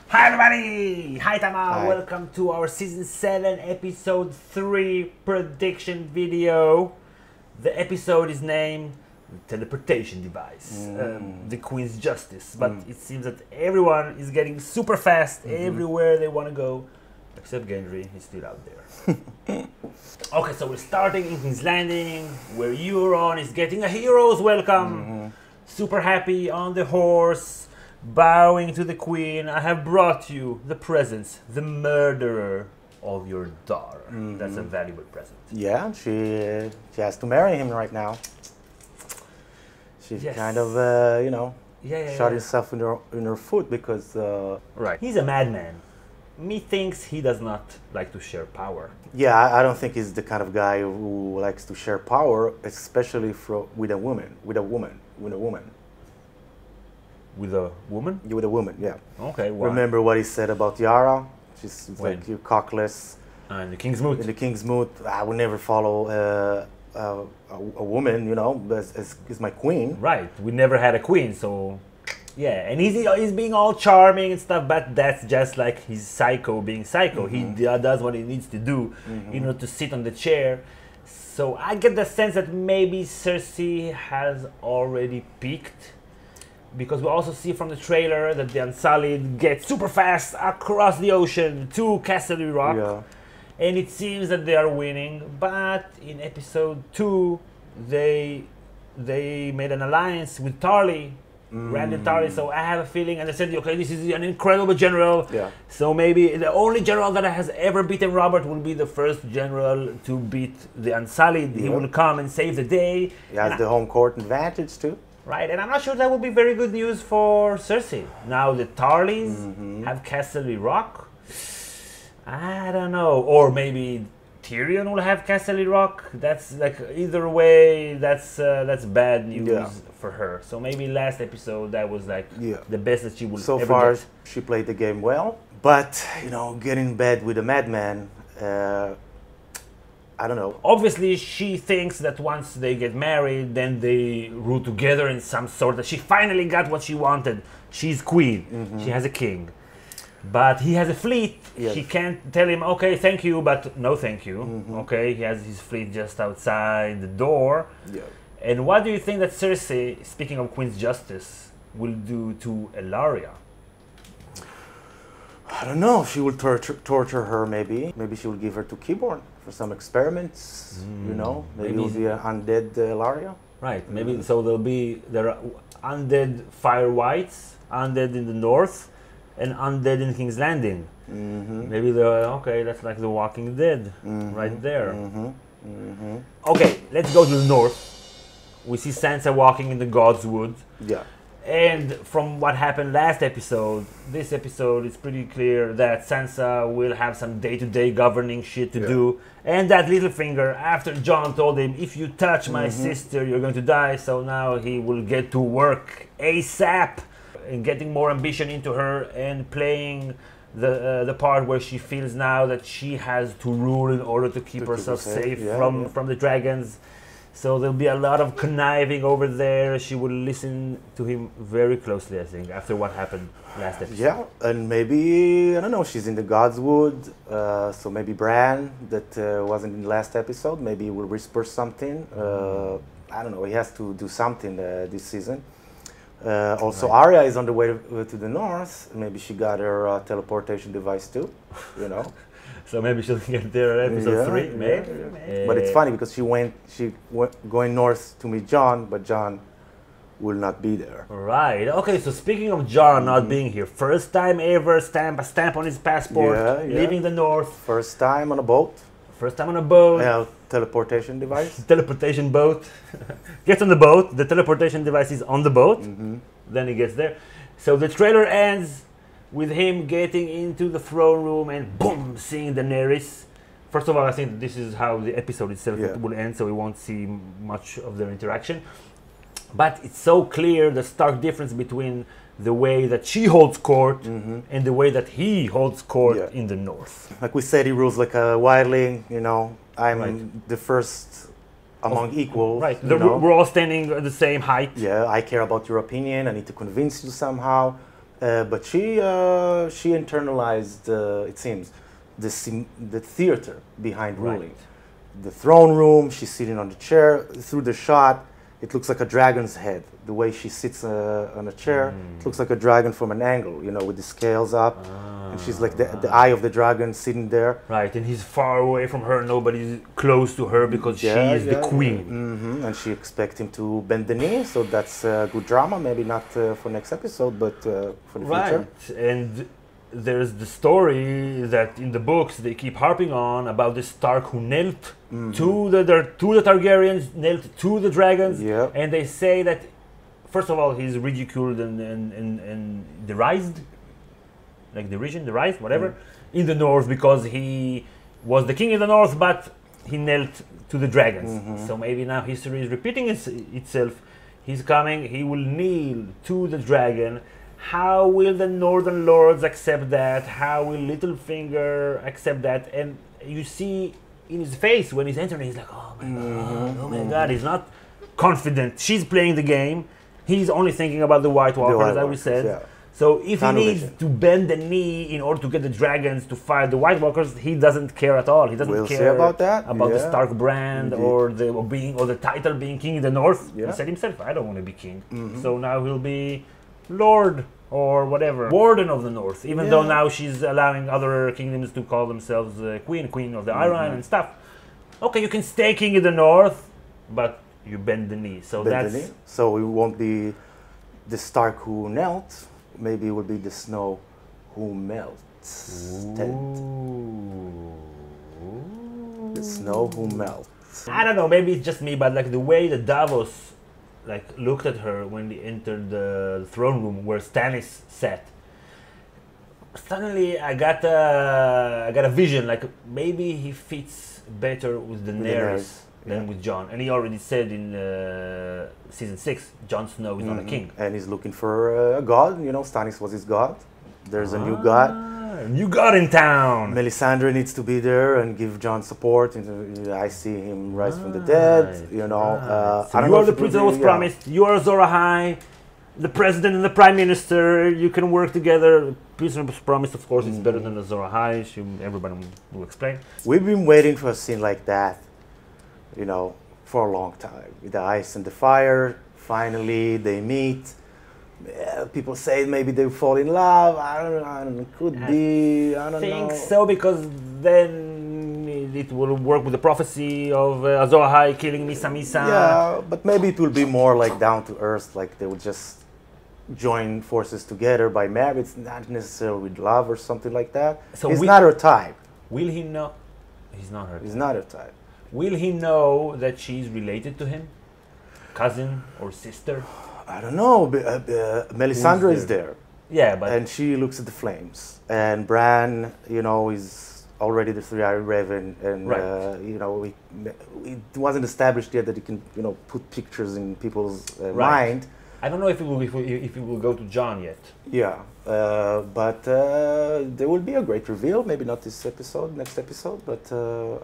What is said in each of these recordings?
Hi everybody! Hi Tama! Hi. Welcome to our Season 7 Episode 3 prediction video. The episode is named Teleportation Device, the Queen's Justice. But it seems that everyone is getting super fast everywhere they want to go. Except Gendry, he's still out there. Okay, so we're starting in King's Landing, where Euron is getting a hero's welcome. Super happy on the horse, bowing to the Queen. I have brought you the presents, the murderer of your daughter. That's a valuable present. Yeah, she has to marry him right now. She's kind of, shot herself in her foot because... Right. He's a madman. Methinks he does not like to share power. Yeah, I don't think he's the kind of guy who likes to share power, especially with a woman. With a woman? With a woman, yeah. Okay, why? Remember what he said about Yara? She's like, you're cockless. In the King's Moot. In the King's Moot, I would never follow a woman, you know, as my queen. Right, we never had a queen, so... Yeah, and he's being all charming and stuff, but that's just like his psycho being psycho. He does what he needs to do in order to sit on the chair. So I get the sense that maybe Cersei has already peaked, because we also see from the trailer that the Unsullied get super fast across the ocean to Castle Rock. Yeah. And it seems that they are winning, but in episode 2, they made an alliance with Tarly. Randy Tarly, so I have a feeling, and they said, okay, this is an incredible general. Yeah. So maybe the only general that has ever beaten Robert will be the first general to beat the Unsullied. He will come and save the day. He has the home court advantage too. Right, and I'm not sure that would be very good news for Cersei. Now the Tarlys have Castle Rock. I don't know, or maybe Tyrion will have Castle Rock. That's like, either way, that's bad news for her. So maybe last episode that was like the best that she would so ever far get. She played the game well, but you know, getting in bed with a madman, I don't know. Obviously she thinks that once they get married, then they rule together in some sort, that she finally got what she wanted. She's queen, she has a king. But he has a fleet. She can't tell him, okay, thank you, but no thank you. Okay, he has his fleet just outside the door. And what do you think that Cersei, speaking of Queen's Justice, will do to Elaria? I don't know. She will torture her, maybe. Maybe she will give her to Keyborn for some experiments, you know. Maybe it will be an undead Elaria. Right, maybe. So there are undead Fire Whites, undead in the north, and undead in King's Landing. Maybe that's like The Walking Dead, right there. Okay, let's go to the north. We see Sansa walking in the God's Wood. Yeah. And from what happened last episode, this episode, it's pretty clear that Sansa will have some day-to-day governing shit to do. And that Littlefinger, after Jon told him, if you touch my sister, you're going to die. So now he will get to work ASAP. And getting more ambition into her and playing the part where she feels now that she has to rule in order to keep herself safe from the dragons. So there'll be a lot of conniving over there. She will listen to him very closely, I think, after what happened last episode. Yeah, and maybe, I don't know, she's in the God's Wood, so maybe Bran, that wasn't in the last episode, maybe he will whisper something. I don't know, he has to do something this season. Also, Arya is on the way to the north. Maybe she got her teleportation device too, you know. So maybe she'll get there at episode 3, maybe. But it's funny because she went going north to meet Jon, but Jon will not be there. Right. Okay, so speaking of Jon not being here, first time ever, a stamp on his passport, leaving the north. First time on a boat. First time on a boat. Yeah, teleportation device. Teleportation boat. Gets on the boat. The teleportation device is on the boat. Then he gets there. So the trailer ends with him getting into the throne room and boom, seeing Daenerys. First of all, I think this is how the episode itself will end, so we won't see much of their interaction. But it's so clear, the stark difference between the way that she holds court and the way that he holds court in the north. Like we said, he rules like a wildling, you know. I'm the first among equals. Right, we're all standing at the same height. Yeah, I care about your opinion, I need to convince you somehow. But she internalized, it seems, the theater behind ruling. The throne room, she's sitting on the chair. Through the shot, it looks like a dragon's head. The way she sits on a chair, it looks like a dragon from an angle, you know, with the scales up. And she's like the eye of the dragon sitting there. Right, and he's far away from her. Nobody's close to her because she is the queen. And she expects him to bend the knee, so that's good drama. Maybe not for next episode, but for the future. And there's the story that in the books they keep harping on about the Stark who knelt to the Targaryens, knelt to the dragons, and they say that first of all he's ridiculed and derised, like derised, whatever, in the north because he was the king in the north, but he knelt to the dragons. So maybe now history is repeating itself. He's coming, he will kneel to the dragon. How will the Northern Lords accept that? How will Littlefinger accept that? And you see in his face when he's entering, he's like, oh my God, he's not confident. She's playing the game. He's only thinking about the White Walkers, as we said. So if he needs to bend the knee in order to get the dragons to fight the White Walkers, he doesn't care at all. He doesn't care about that, about the Stark brand or the title being king in the North. He said himself, I don't want to be king. So now he'll be Lord or whatever, Warden of the North, even though now she's allowing other kingdoms to call themselves Queen of the Iron and stuff. Okay, you can stay king in the North, but you bend the knee. So So it won't be the Stark who knelt, maybe it will be the Snow who melts. The Snow who melts. I don't know, maybe it's just me, but like the way the Davos looked at her when they entered the throne room where Stannis sat. Suddenly, I got a vision. Like maybe he fits better with Daenerys than with Jon. And he already said in season 6, Jon Snow is not a king. And he's looking for a god. You know, Stannis was his god. There's a new god. New god in town. Melisandre needs to be there and give Jon support. And I see him rise from the dead. You know, so you are the prince that was promised. You are Azor Ahai, the president and the prime minister. You can work together. Prince was promised, of course, it's better than Azor Ahai. Everybody will explain. We've been waiting for a scene like that, you know, for a long time. With the ice and the fire. Finally, they meet. People say maybe they fall in love. I don't know. Could be. I don't know. I think so, because then it will work with the prophecy of Azor Ahai killing Misa. Yeah, but maybe it will be more like down to earth. Like they would just join forces together by marriage. It's not necessarily with love or something like that. So he's not her type. Will he know? He's not her type. He's not her type. Will he know that she's related to him? Cousin or sister? I don't know. Melisandre is there. Yeah, but... And she looks at the flames. And Bran, you know, is already the three-eyed raven. And, you know, it wasn't established yet that he can, you know, put pictures in people's mind. I don't know if it will go to Jon yet. Yeah. But there will be a great reveal. Maybe not this episode, next episode. But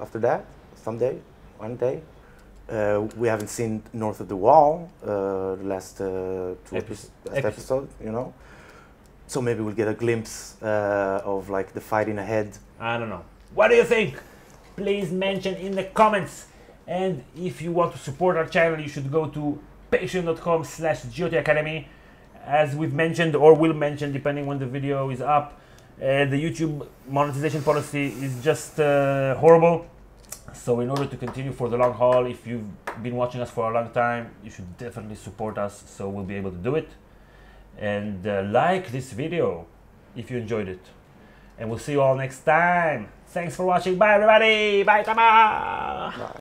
after that, someday, one day. We haven't seen North of the Wall, the last episode, you know. So maybe we'll get a glimpse of like the fighting ahead. I don't know. What do you think? Please mention in the comments. And if you want to support our channel, you should go to patreon.com/GOT Academy. As we've mentioned, or will mention, depending when the video is up, the YouTube monetization policy is just horrible. So in order to continue for the long haul, if you've been watching us for a long time, you should definitely support us so we'll be able to do it. And like this video if you enjoyed it. And we'll see you all next time. Thanks for watching. Bye everybody. Bye Tama. Bye.